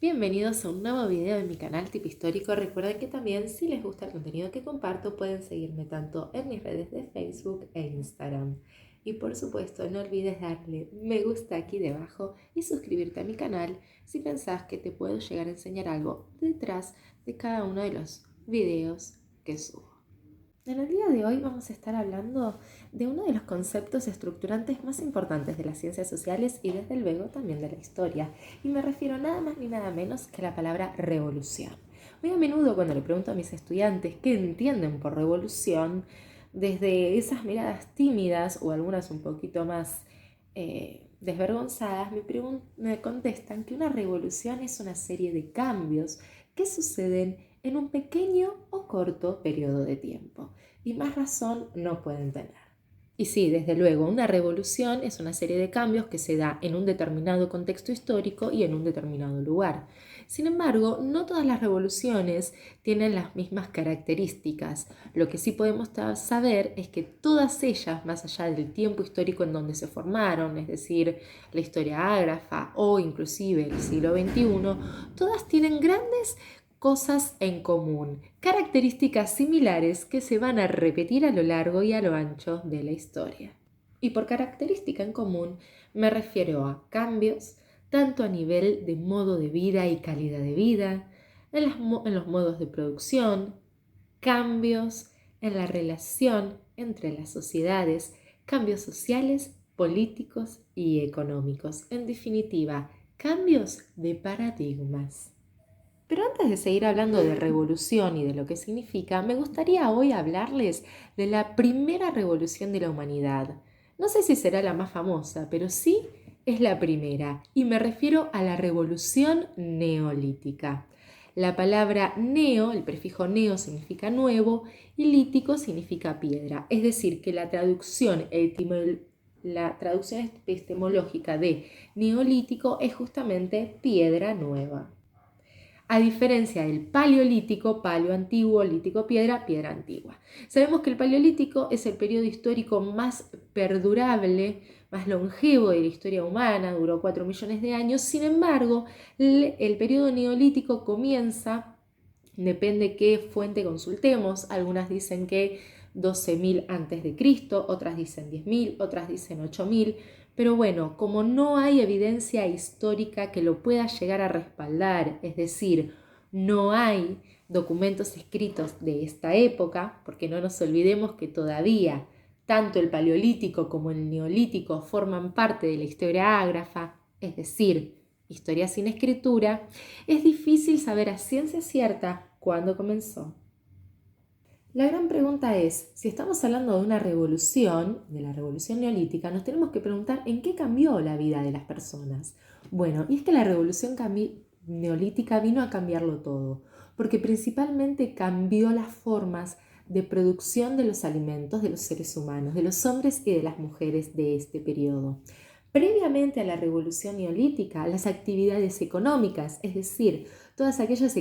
Bienvenidos a un nuevo video de mi canal Tip Histórico. Recuerden que también, si les gusta el contenido que comparto, pueden seguirme tanto en mis redes de Facebook e Instagram. Y por supuesto, no olvides darle me gusta aquí debajo y suscribirte a mi canal si pensás que te puedo llegar a enseñar algo detrás de cada uno de los videos que subo. En el día de hoy vamos a estar hablando de uno de los conceptos estructurantes más importantes de las ciencias sociales y desde luego también de la historia. Y me refiero nada más ni nada menos que a la palabra revolución. Muy a menudo cuando le pregunto a mis estudiantes qué entienden por revolución, desde esas miradas tímidas o algunas un poquito más desvergonzadas, me contestan que una revolución es una serie de cambios que suceden en un pequeño o corto periodo de tiempo. Y más razón no pueden tener. Y sí, desde luego, una revolución es una serie de cambios que se da en un determinado contexto histórico y en un determinado lugar. Sin embargo, no todas las revoluciones tienen las mismas características. Lo que sí podemos saber es que todas ellas, más allá del tiempo histórico en donde se formaron, es decir, la historia ágrafa o inclusive el siglo XXI, todas tienen grandes cosas en común, características similares que se van a repetir a lo largo y a lo ancho de la historia. Y por característica en común me refiero a cambios, tanto a nivel de modo de vida y calidad de vida, en los modos de producción, cambios en la relación entre las sociedades, cambios sociales, políticos y económicos. En definitiva, cambios de paradigmas. Pero antes de seguir hablando de revolución y de lo que significa, me gustaría hoy hablarles de la primera revolución de la humanidad. No sé si será la más famosa, pero sí es la primera, y me refiero a la revolución neolítica. La palabra neo, el prefijo neo significa nuevo y lítico significa piedra, es decir, que la traducción epistemológica de neolítico es justamente piedra nueva. A diferencia del paleolítico, paleo antiguo, lítico piedra, piedra antigua. Sabemos que el paleolítico es el periodo histórico más perdurable, más longevo de la historia humana, duró 4 millones de años. Sin embargo, el periodo neolítico comienza, depende qué fuente consultemos, algunas dicen que 12.000 a.C., otras dicen 10.000, otras dicen 8.000, pero bueno, como no hay evidencia histórica que lo pueda llegar a respaldar, es decir, no hay documentos escritos de esta época, porque no nos olvidemos que todavía tanto el paleolítico como el neolítico forman parte de la historia ágrafa, es decir, historia sin escritura, es difícil saber a ciencia cierta cuándo comenzó. La gran pregunta es, si estamos hablando de una revolución, de la revolución neolítica, nos tenemos que preguntar en qué cambió la vida de las personas. Bueno, y es que la revolución neolítica vino a cambiarlo todo, porque principalmente cambió las formas de producción de los alimentos de los seres humanos, de los hombres y de las mujeres de este periodo. Previamente a la revolución neolítica, las actividades económicas, es decir, todas aquellas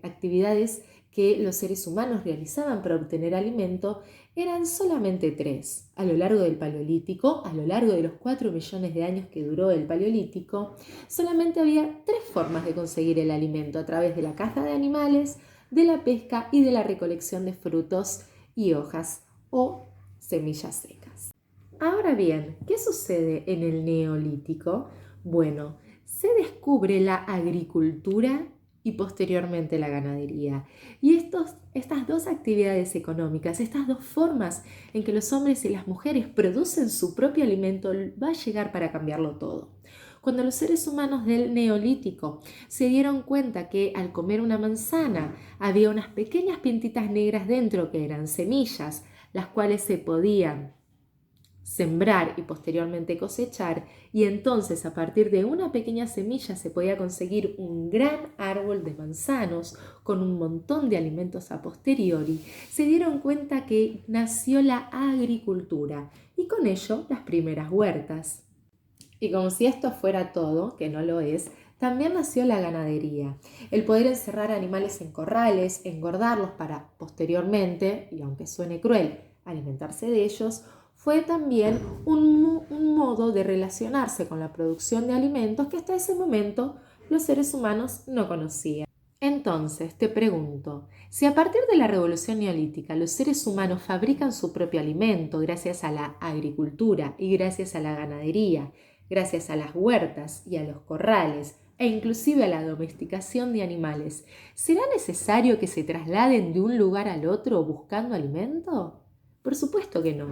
actividades que los seres humanos realizaban para obtener alimento, eran solamente 3. A lo largo del Paleolítico, a lo largo de los 4 millones de años que duró el Paleolítico, solamente había 3 formas de conseguir el alimento: a través de la caza de animales, de la pesca y de la recolección de frutos y hojas o semillas secas. Ahora bien, ¿qué sucede en el Neolítico? Bueno, se descubre la agricultura y posteriormente la ganadería. Y estas dos actividades económicas, estas dos formas en que los hombres y las mujeres producen su propio alimento, va a llegar para cambiarlo todo. Cuando los seres humanos del Neolítico se dieron cuenta que al comer una manzana había unas pequeñas pintitas negras dentro que eran semillas, las cuales se podían sembrar y posteriormente cosechar, y entonces a partir de una pequeña semilla se podía conseguir un gran árbol de manzanos con un montón de alimentos a posteriori, se dieron cuenta que nació la agricultura y con ello las primeras huertas. Y como si esto fuera todo, que no lo es, también nació la ganadería, el poder encerrar animales en corrales, engordarlos para posteriormente, y aunque suene cruel, alimentarse de ellos, fue también un modo de relacionarse con la producción de alimentos que hasta ese momento los seres humanos no conocían. Entonces, te pregunto, si a partir de la revolución neolítica los seres humanos fabrican su propio alimento gracias a la agricultura y gracias a la ganadería, gracias a las huertas y a los corrales, e inclusive a la domesticación de animales, ¿será necesario que se trasladen de un lugar al otro buscando alimento? Por supuesto que no.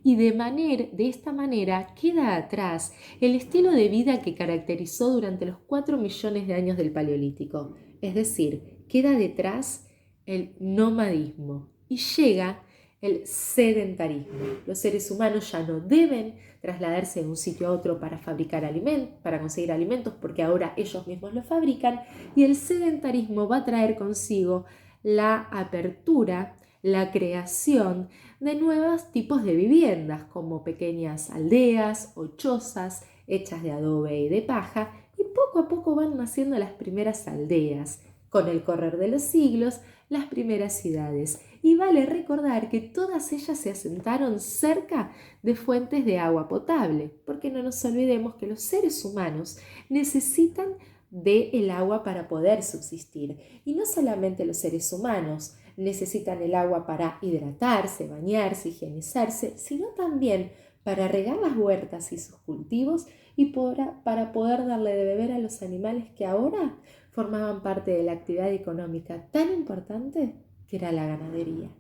Y de esta manera queda atrás el estilo de vida que caracterizó durante los 4 millones de años del Paleolítico. Es decir, queda detrás el nomadismo y llega el sedentarismo. Los seres humanos ya no deben trasladarse de un sitio a otro para fabricar alimentos, para conseguir alimentos, porque ahora ellos mismos los fabrican, y el sedentarismo va a traer consigo la apertura, la creación de nuevos tipos de viviendas, como pequeñas aldeas o chozas hechas de adobe y de paja, y poco a poco van naciendo las primeras aldeas, con el correr de los siglos, las primeras ciudades. Y vale recordar que todas ellas se asentaron cerca de fuentes de agua potable, porque no nos olvidemos que los seres humanos necesitan del agua para poder subsistir. Y no solamente los seres humanos necesitan el agua para hidratarse, bañarse, higienizarse, sino también para regar las huertas y sus cultivos y para poder darle de beber a los animales que ahora formaban parte de la actividad económica tan importante que era la ganadería.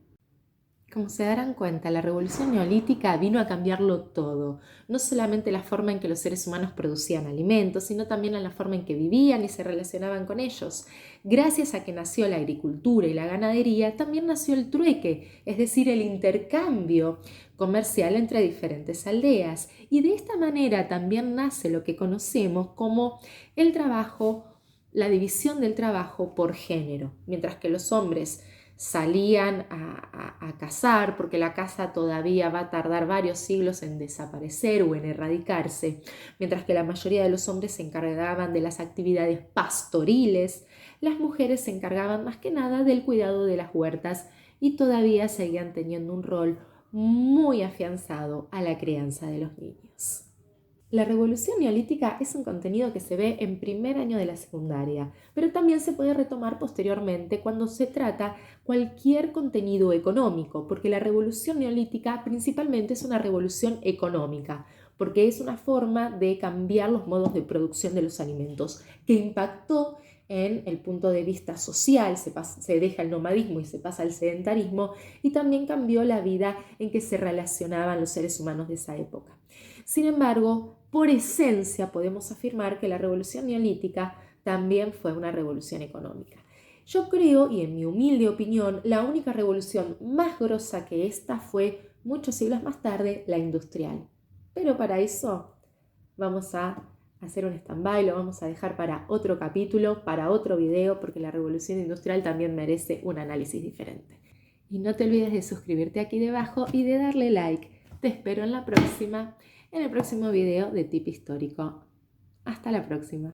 Como se darán cuenta, la revolución neolítica vino a cambiarlo todo, no solamente la forma en que los seres humanos producían alimentos, sino también en la forma en que vivían y se relacionaban con ellos. Gracias a que nació la agricultura y la ganadería, también nació el trueque, es decir, el intercambio comercial entre diferentes aldeas. Y de esta manera también nace lo que conocemos como el trabajo, la división del trabajo por género, mientras que los hombres salían a cazar, porque la caza todavía va a tardar varios siglos en desaparecer o en erradicarse, mientras que la mayoría de los hombres se encargaban de las actividades pastoriles, las mujeres se encargaban más que nada del cuidado de las huertas y todavía seguían teniendo un rol muy afianzado a la crianza de los niños. La revolución neolítica es un contenido que se ve en primer año de la secundaria, pero también se puede retomar posteriormente cuando se trata cualquier contenido económico, porque la revolución neolítica principalmente es una revolución económica, porque es una forma de cambiar los modos de producción de los alimentos, que impactó en el punto de vista social, se deja el nomadismo y se pasa al sedentarismo, y también cambió la vida en que se relacionaban los seres humanos de esa época. Sin embargo, por esencia podemos afirmar que la revolución neolítica también fue una revolución económica. Yo creo, y en mi humilde opinión, la única revolución más grosa que esta fue, muchos siglos más tarde, la industrial. Pero para eso vamos a hacer un stand-by, lo vamos a dejar para otro capítulo, para otro video, porque la revolución industrial también merece un análisis diferente. Y no te olvides de suscribirte aquí debajo y de darle like. Te espero en el próximo video de Tip Histórico. Hasta la próxima.